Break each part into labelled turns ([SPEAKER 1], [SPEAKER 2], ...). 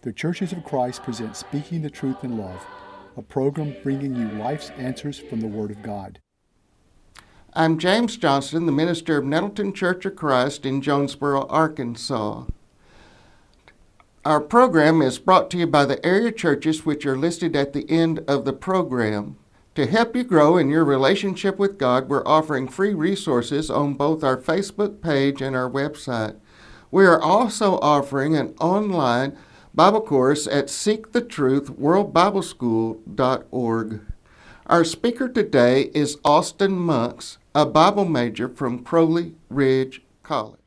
[SPEAKER 1] The Churches of Christ present Speaking the Truth in Love, a program bringing you life's answers from the Word of God.
[SPEAKER 2] I'm James Johnston, the minister of Nettleton Church of Christ in Jonesboro, Arkansas. Our program is brought to you by the area churches which are listed at the end of the program. To help you grow in your relationship with God, we're offering free resources on both our Facebook page and our website. We are also offering an online Bible course at seekthetruthworldbibleschool.org. Our speaker today is Austin Monks, a Bible major from Crowley Ridge College.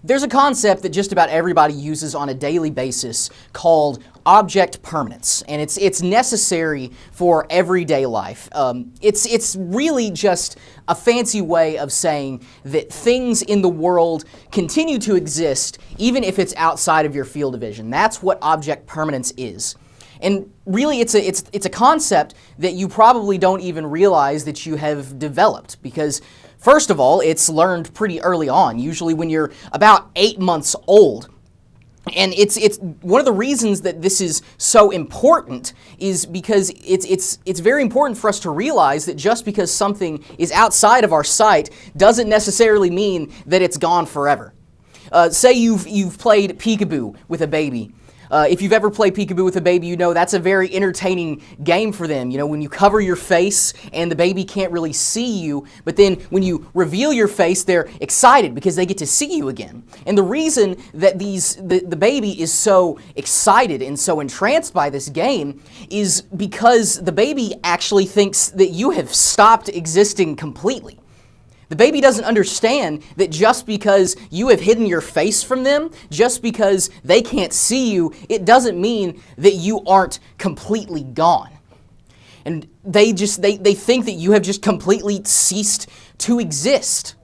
[SPEAKER 3] There's a concept that just about everybody uses on a daily basis called object permanence, and it's necessary for everyday life. It's really just a fancy way of saying that things in the world continue to exist even if it's outside of your field of vision. That's what object permanence is. And really, it's a concept that you probably don't even realize that you have developed, because first of all, it's learned pretty early on, usually when you're about 8 months old. And it's one of the reasons that this is so important is because it's very important for us to realize that just because something is outside of our sight doesn't necessarily mean that it's gone forever. Say you've played peekaboo with a baby. If you've ever played peekaboo with a baby, you know that's a very entertaining game for them. You know, when you cover your face and the baby can't really see you, but then when you reveal your face, they're excited because they get to see you again. And the reason that the baby is so excited and so entranced by this game is because the baby actually thinks that you have stopped existing completely. The baby doesn't understand that just because you have hidden your face from them, just because they can't see you, it doesn't mean that you aren't completely gone. And they think that you have just completely ceased to exist.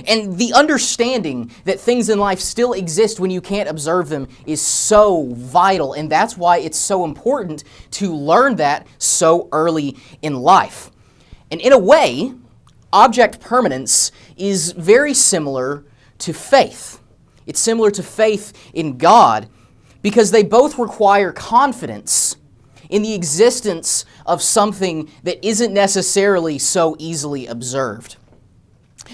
[SPEAKER 3] And the understanding that things in life still exist when you can't observe them is so vital, and that's why it's so important to learn that so early in life. And in a way, object permanence is very similar to faith. It's similar to faith in God because they both require confidence in the existence of something that isn't necessarily so easily observed.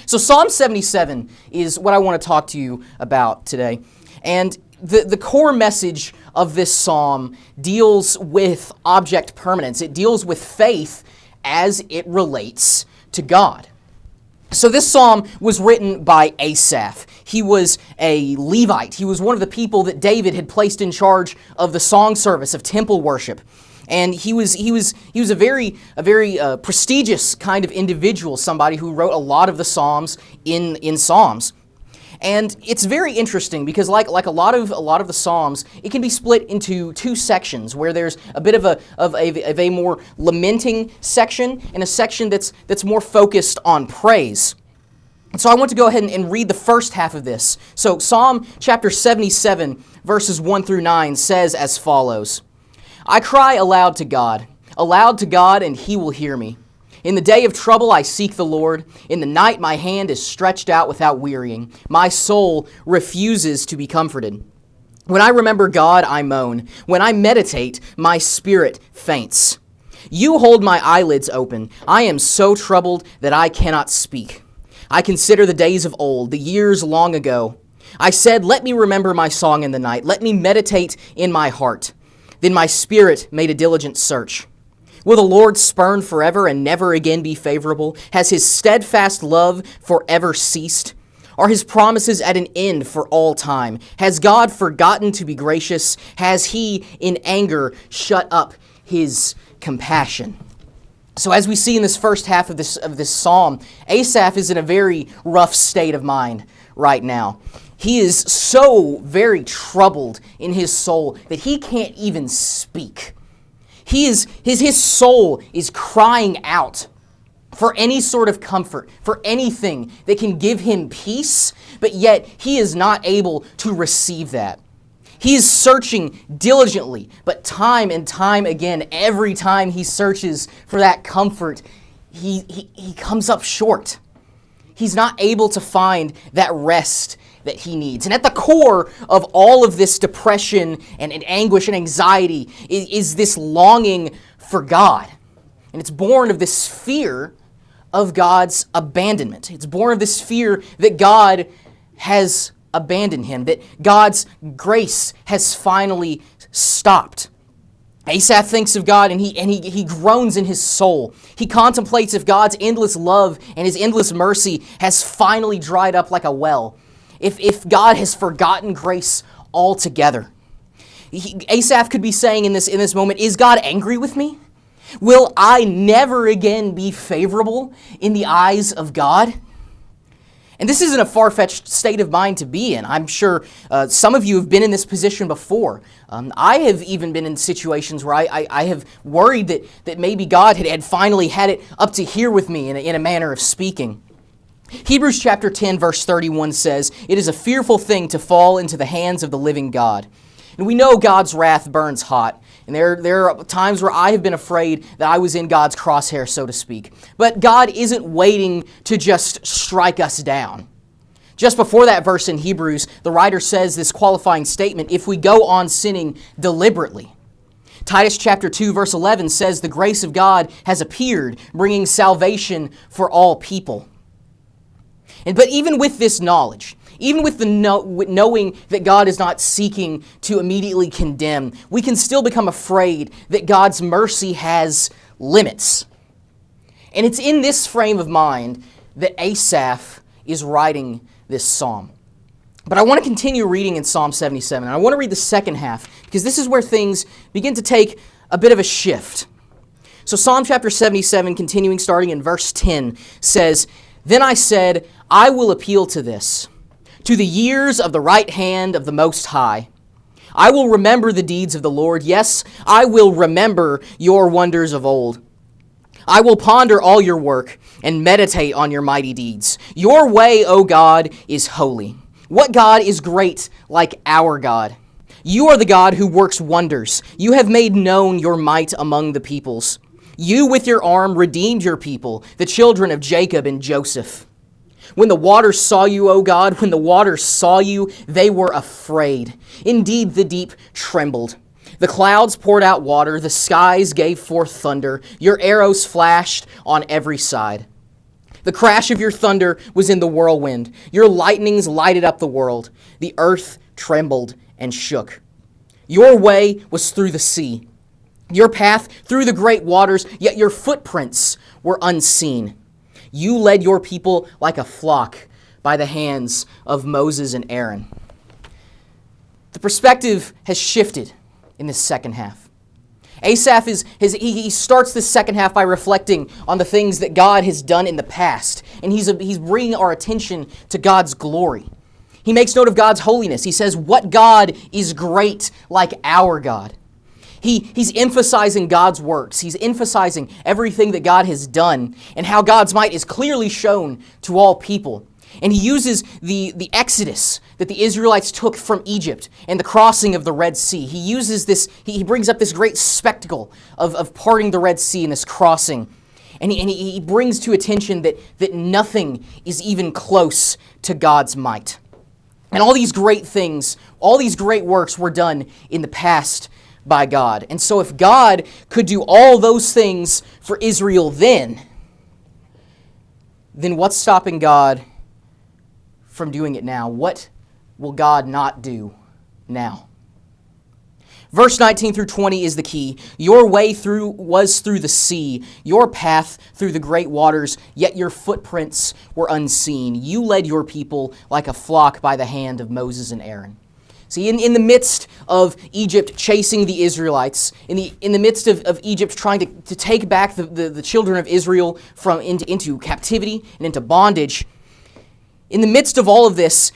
[SPEAKER 3] So Psalm 77 is what I want to talk to you about today. And the core message of this psalm deals with object permanence. It deals with faith as it relates to God. So this psalm was written by Asaph. He was a Levite. He was one of the people that David had placed in charge of the song service of temple worship. And he was a very prestigious kind of individual, somebody who wrote a lot of the psalms in Psalms. And it's very interesting because like a lot of the Psalms, it can be split into two sections where there's a bit of a more lamenting section and a section that's more focused on praise. And so I want to go ahead and read the first half of this. So Psalm chapter 77, verses 1 through 9 says as follows: I cry aloud to God, and He will hear me. In the day of trouble I seek the Lord. In the night my hand is stretched out without wearying. My soul refuses to be comforted. When I remember God, I moan. When I meditate, my spirit faints. You hold my eyelids open. I am so troubled that I cannot speak. I consider the days of old, the years long ago. I said, let me remember my song in the night. Let me meditate in my heart. Then my spirit made a diligent search. Will the Lord spurn forever and never again be favorable? Has His steadfast love forever ceased? Are His promises at an end for all time? Has God forgotten to be gracious? Has He in anger shut up His compassion? So as we see in this first half of this psalm, Asaph is in a very rough state of mind right now. He is so very troubled in his soul that he can't even speak. His soul is crying out for any sort of comfort, for anything that can give him peace, but yet he is not able to receive that. He is searching diligently, but time and time again, every time he searches for that comfort, he comes up short. He's not able to find that rest that he needs. And at the core of all of this depression and anguish and anxiety is this longing for God. And it's born of this fear of God's abandonment. It's born of this fear that God has abandoned him, that God's grace has finally stopped. Asaph thinks of God and he groans in his soul. He contemplates if God's endless love and His endless mercy has finally dried up like a well. If God has forgotten grace altogether. Asaph could be saying in this moment, is God angry with me? Will I never again be favorable in the eyes of God? And this isn't a far-fetched state of mind to be in. I'm sure some of you have been in this position before. I have even been in situations where I have worried that maybe God had finally had it up to here with me in a manner of speaking. Hebrews chapter 10 verse 31 says, it is a fearful thing to fall into the hands of the living God. And we know God's wrath burns hot. And there are times where I have been afraid that I was in God's crosshair, so to speak. But God isn't waiting to just strike us down. Just before that verse in Hebrews, the writer says this qualifying statement, if we go on sinning deliberately. Titus chapter 2 verse 11 says the grace of God has appeared, bringing salvation for all people. But even with this knowledge, even with the knowing that God is not seeking to immediately condemn, we can still become afraid that God's mercy has limits. And it's in this frame of mind that Asaph is writing this psalm. But I want to continue reading in Psalm 77. And I want to read the second half because this is where things begin to take a bit of a shift. So Psalm chapter 77, continuing starting in verse 10, says, "Then I said, I will appeal to this, to the years of the right hand of the Most High. I will remember the deeds of the Lord. Yes, I will remember your wonders of old. I will ponder all your work and meditate on your mighty deeds. Your way, O God, is holy. What God is great like our God? You are the God who works wonders. You have made known your might among the peoples. You with your arm redeemed your people, the children of Jacob and Joseph. When the waters saw you, O God, when the waters saw you, they were afraid. Indeed, the deep trembled. The clouds poured out water, the skies gave forth thunder. Your arrows flashed on every side. The crash of your thunder was in the whirlwind. Your lightnings lighted up the world. The earth trembled and shook. Your way was through the sea, your path through the great waters, yet your footprints were unseen. You led your people like a flock by the hands of Moses and Aaron." The perspective has shifted in this second half. Asaph he starts this second half by reflecting on the things that God has done in the past, and he's bringing our attention to God's glory. He makes note of God's holiness. He says, what God is great like our God? He's emphasizing God's works. He's emphasizing everything that God has done and how God's might is clearly shown to all people. And he uses the exodus that the Israelites took from Egypt and the crossing of the Red Sea. He uses this, he brings up this great spectacle of parting the Red Sea and this crossing. And he brings to attention that nothing is even close to God's might. And all these great things, all these great works were done in the past by God. And so if God could do all those things for Israel then what's stopping God from doing it now? What will God not do now? Verse 19 through 20 is the key. Your way was through the sea, your path through the great waters, yet your footprints were unseen. You led your people like a flock by the hand of Moses and Aaron. See, in the midst of Egypt chasing the Israelites, in the midst of Egypt trying to take back the children of Israel into captivity and into bondage, in the midst of all of this,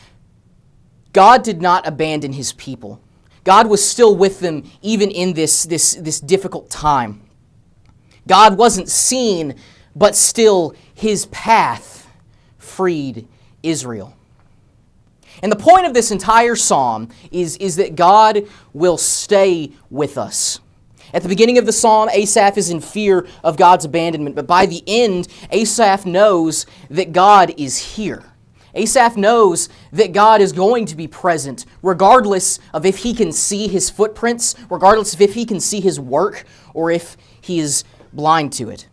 [SPEAKER 3] God did not abandon his people. God was still with them even in this difficult time. God wasn't seen, but still his path freed Israel. And the point of this entire psalm is that God will stay with us. At the beginning of the psalm, Asaph is in fear of God's abandonment, but by the end, Asaph knows that God is here. Asaph knows that God is going to be present, regardless of if he can see his footprints, regardless of if he can see his work, or if he is blind to it.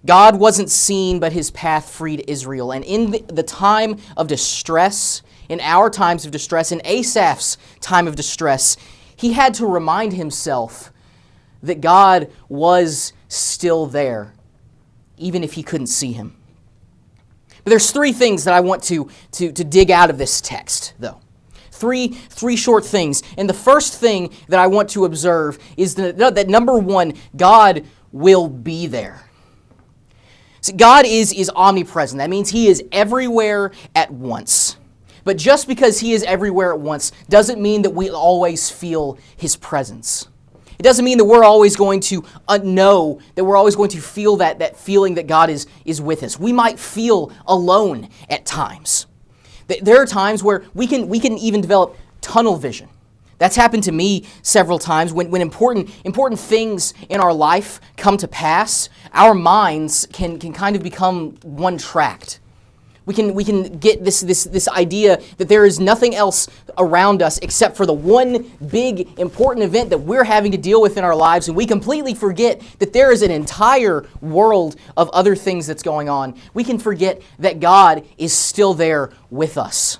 [SPEAKER 3] God wasn't seen, but his path freed Israel. And in the time of distress, in our times of distress, in Asaph's time of distress, he had to remind himself that God was still there, even if he couldn't see him. But there's three things that I want to dig out of this text, though. Three short things. And the first thing that I want to observe is that number one, God will be there. See, God is omnipresent. That means he is everywhere at once. But just because he is everywhere at once doesn't mean that we always feel his presence. It doesn't mean that we're always going to know, that we're always going to feel that feeling that God is with us. We might feel alone at times. There are times where we can even develop tunnel vision. That's happened to me several times when important things in our life come to pass. Our minds can kind of become one-tracked. We can get this idea that there is nothing else around us except for the one big important event that we're having to deal with in our lives, and we completely forget that there is an entire world of other things that's going on. We can forget that God is still there with us.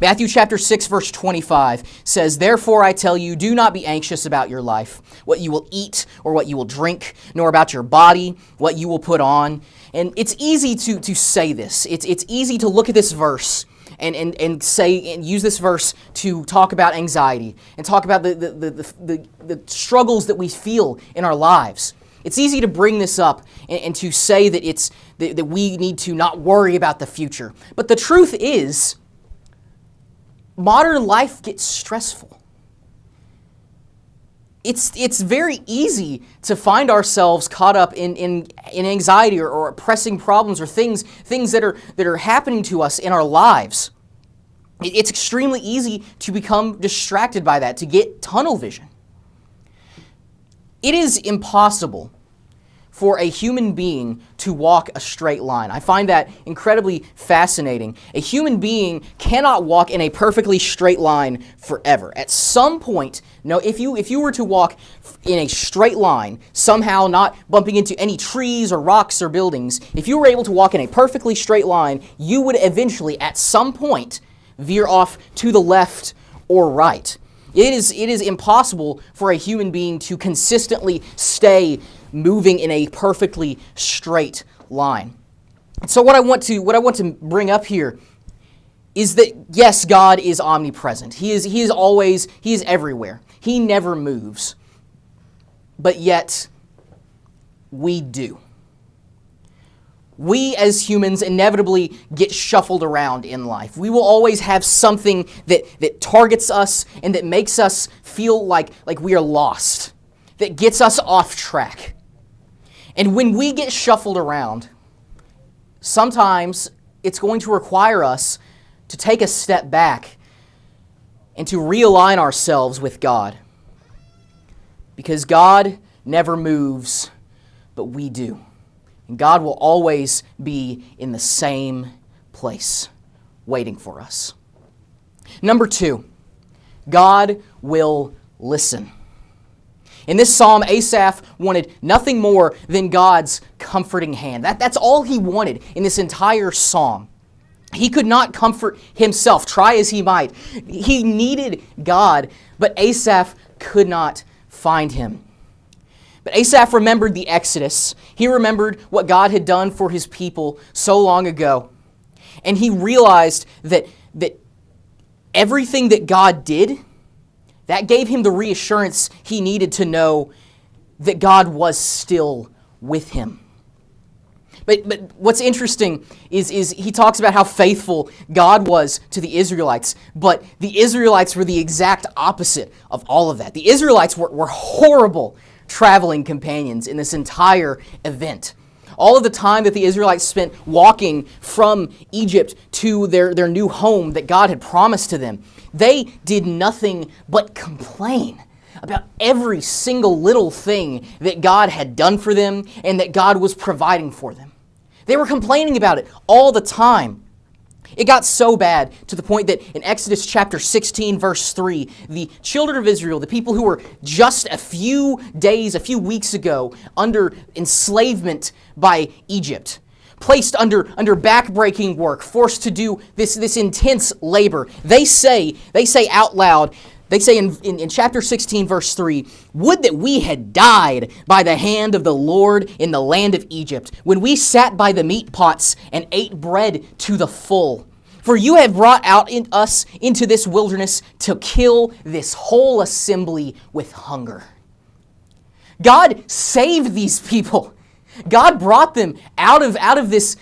[SPEAKER 3] Matthew chapter 6, verse 25 says, "Therefore I tell you, do not be anxious about your life, what you will eat or what you will drink, nor about your body, what you will put on." And it's easy to say this. It's easy to look at this verse and say and use this verse to talk about anxiety and talk about the struggles that we feel in our lives. It's easy to bring this up and to say that that we need to not worry about the future. But the truth is, modern life gets stressful. It's very easy to find ourselves caught up in anxiety or pressing problems or things that are happening to us in our lives. It's extremely easy to become distracted by that, to get tunnel vision. It is impossible for a human being to walk a straight line. I find that incredibly fascinating. A human being cannot walk in a perfectly straight line forever. At some point, if you were to walk in a straight line, somehow not bumping into any trees or rocks or buildings, if you were able to walk in a perfectly straight line, you would eventually, at some point, veer off to the left or right. It is impossible for a human being to consistently stay moving in a perfectly straight line. So what I want to bring up here is that, yes, God is omnipresent. He is everywhere. He never moves. But yet we do. We as humans inevitably get shuffled around in life. We will always have something that targets us and that makes us feel like we are lost, that gets us off track. And when we get shuffled around, sometimes it's going to require us to take a step back and to realign ourselves with God. Because God never moves, but we do. And God will always be in the same place, waiting for us. Number 2, God will listen. In this psalm, Asaph wanted nothing more than God's comforting hand. That's all he wanted in this entire psalm. He could not comfort himself, try as he might. He needed God, but Asaph could not find him. But Asaph remembered the Exodus. He remembered what God had done for his people so long ago. And he realized that everything that God did, that gave him the reassurance he needed to know that God was still with him. But what's interesting is he talks about how faithful God was to the Israelites, but the Israelites were the exact opposite of all of that. The Israelites were horrible traveling companions in this entire event. All of the time that the Israelites spent walking from Egypt to their new home that God had promised to them, they did nothing but complain about every single little thing that God had done for them and that God was providing for them. They were complaining about it all the time. It got so bad to the point that in Exodus chapter 16, verse 3, the children of Israel, the people who were just a few weeks ago under enslavement by Egypt, placed under backbreaking work, forced to do this intense labor, they say out loud, they say in chapter 16, verse 3, "Would that we had died by the hand of the Lord in the land of Egypt, when we sat by the meat pots and ate bread to the full. For you have brought us into this wilderness to kill this whole assembly with hunger." God saved these people. God brought them out of this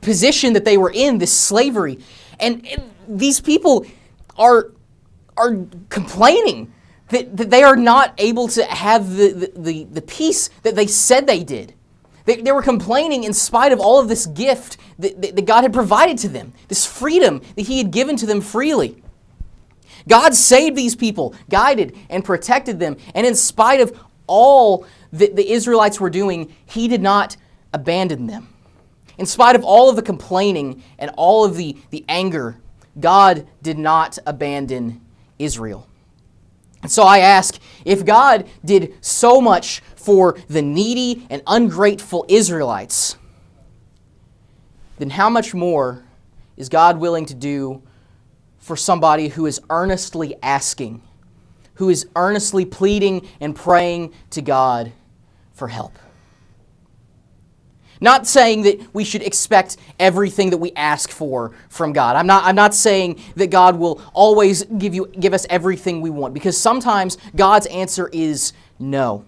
[SPEAKER 3] position that they were in, this slavery. And these people are complaining that they are not able to have the peace that they said they did. They were complaining in spite of all of this gift that God had provided to them, this freedom that He had given to them freely. God saved these people, guided and protected them, and in spite of all that the Israelites were doing, He did not abandon them. In spite of all of the complaining and all of the anger, God did not abandon Israel. And so I ask, if God did so much for the needy and ungrateful Israelites, then how much more is God willing to do for somebody who is earnestly asking, who is earnestly pleading and praying to God for help? Not saying that we should expect everything that we ask for from God. I'm not saying that God will always give us everything we want, because sometimes God's answer is no.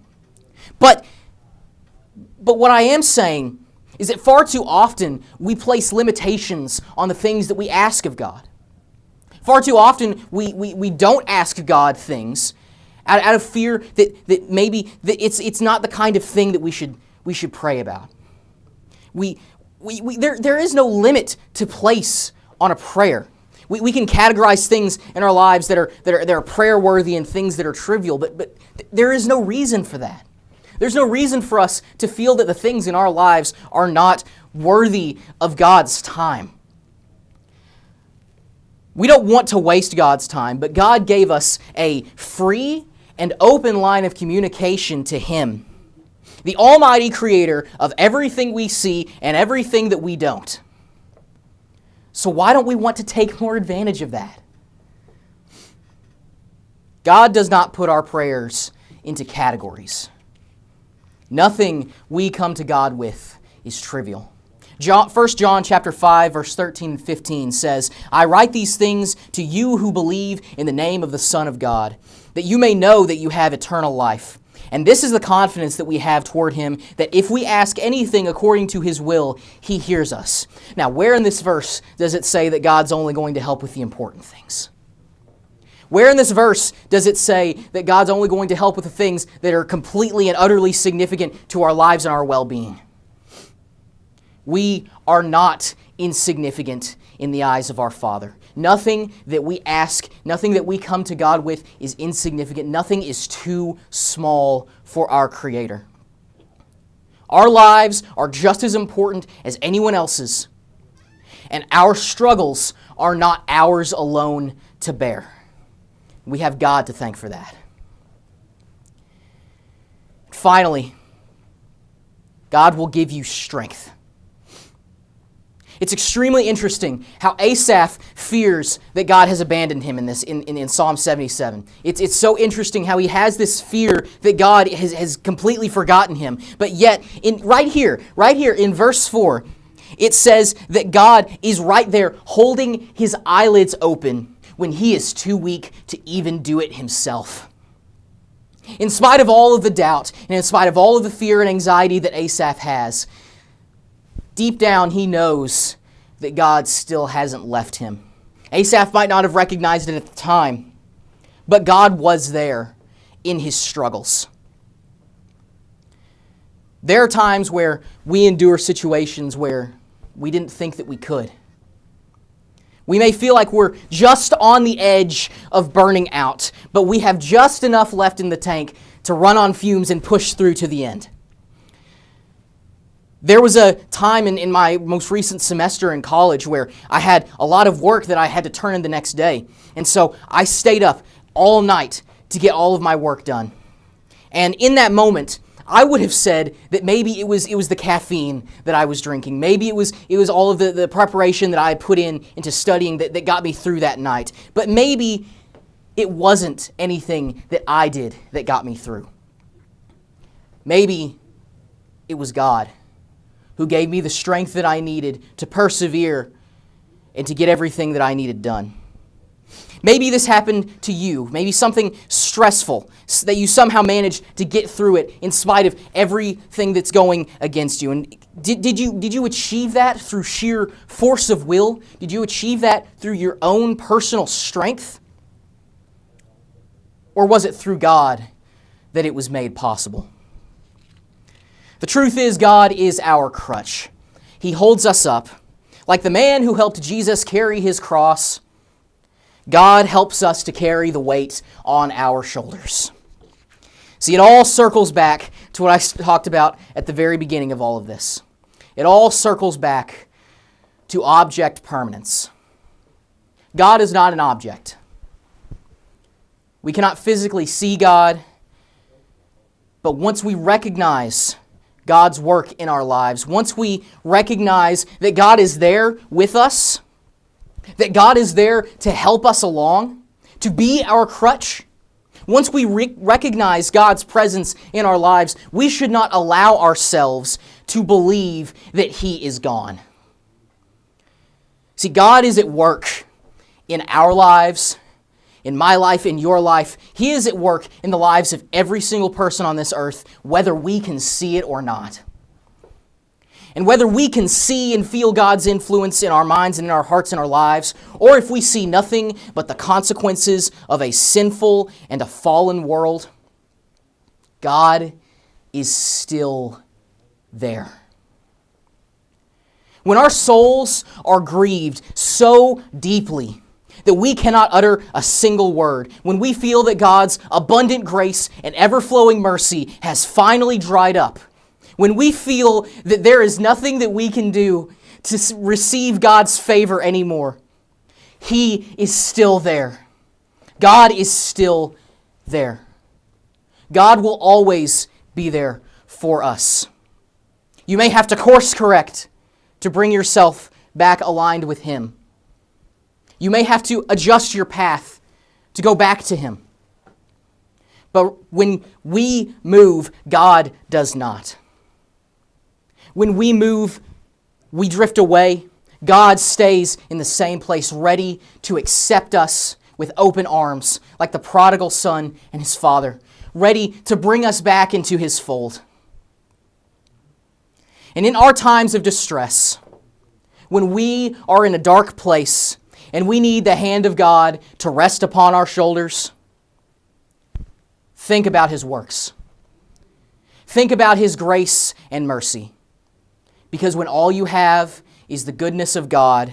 [SPEAKER 3] But what I am saying is that far too often we place limitations on the things that we ask of God. Far too often we don't ask God things out of fear that maybe that it's not the kind of thing that we should pray about. There is no limit to place on a prayer. We can categorize things in our lives that are prayer worthy and things that are trivial, but there is no reason for that. There's no reason for us to feel that the things in our lives are not worthy of God's time. We don't want to waste God's time, but God gave us a free and open line of communication to Him, the Almighty Creator of everything we see and everything that we don't. So why don't we want to take more advantage of that? God does not put our prayers into categories. Nothing we come to God with is trivial. 1 John chapter 5, verse 13 and 15 says, I write these things to you who believe in the name of the Son of God, that you may know that you have eternal life. And this is the confidence that we have toward Him, that if we ask anything according to His will, He hears us. Now, where in this verse does it say that God's only going to help with the important things? Where in this verse does it say that God's only going to help with the things that are completely and utterly significant to our lives and our well-being? We are not insignificant in the eyes of our Father. Nothing that we ask, nothing that we come to God with is insignificant. Nothing is too small for our Creator. Our lives are just as important as anyone else's, and our struggles are not ours alone to bear. We have God to thank for that. Finally, God will give you strength. It's extremely interesting how Asaph fears that God has abandoned him in Psalm 77. It's so interesting how he has this fear that God has completely forgotten him. But yet, right here in verse 4, it says that God is right there holding his eyelids open when he is too weak to even do it himself. In spite of all of the doubt, and in spite of all of the fear and anxiety that Asaph has, deep down he knows that God still hasn't left him. Asaph might not have recognized it at the time, but God was there in his struggles. There are times where we endure situations where we didn't think that we could. We may feel like we're just on the edge of burning out, but we have just enough left in the tank to run on fumes and push through to the end. There was a time in my most recent semester in college where I had a lot of work that I had to turn in the next day. And so I stayed up all night to get all of my work done. And in that moment, I would have said that maybe it was the caffeine that I was drinking. Maybe it was all of the preparation that I had put into studying that got me through that night. But maybe it wasn't anything that I did that got me through. Maybe it was God who gave me the strength that I needed to persevere and to get everything that I needed done. Maybe this happened to you. Maybe something stressful that you somehow managed to get through it in spite of everything that's going against you. And did you achieve that through sheer force of will? Did you achieve that through your own personal strength? Or was it through God that it was made possible? The truth is, God is our crutch. He holds us up. Like the man who helped Jesus carry his cross, God helps us to carry the weight on our shoulders. See, it all circles back to what I talked about at the very beginning of all of this. It all circles back to object permanence. God is not an object. We cannot physically see God, but once we recognize God's work in our lives, once we recognize that God is there with us, that God is there to help us along, to be our crutch, once we recognize God's presence in our lives, we should not allow ourselves to believe that He is gone. See, God is at work in our lives, in my life, in your life. He is at work in the lives of every single person on this earth, whether we can see it or not. And whether we can see and feel God's influence in our minds and in our hearts and our lives, or if we see nothing but the consequences of a sinful and a fallen world, God is still there. When our souls are grieved so deeply that we cannot utter a single word, when we feel that God's abundant grace and ever-flowing mercy has finally dried up, when we feel that there is nothing that we can do to receive God's favor anymore, He is still there. God is still there. God will always be there for us. You may have to course correct to bring yourself back aligned with Him. You may have to adjust your path to go back to Him. But when we move, God does not. When we move, we drift away. God stays in the same place, ready to accept us with open arms, like the prodigal son and his father, ready to bring us back into His fold. And in our times of distress, when we are in a dark place and we need the hand of God to rest upon our shoulders, think about His works. Think about His grace and mercy. Because when all you have is the goodness of God,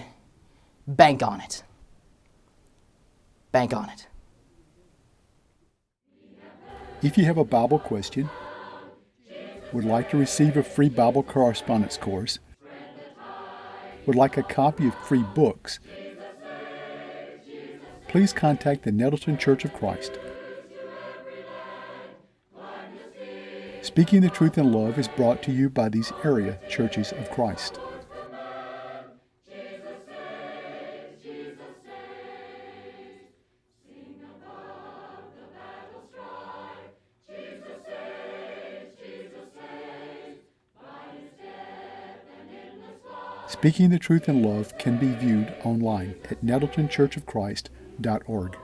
[SPEAKER 3] bank on it. Bank on it.
[SPEAKER 1] If you have a Bible question, would like to receive a free Bible correspondence course, would like a copy of free books, please contact the Nettleton Church of Christ. Speaking the Truth in Love is brought to you by these area churches of Christ. Speaking the Truth in Love can be viewed online at nettletonchurchofchrist.org.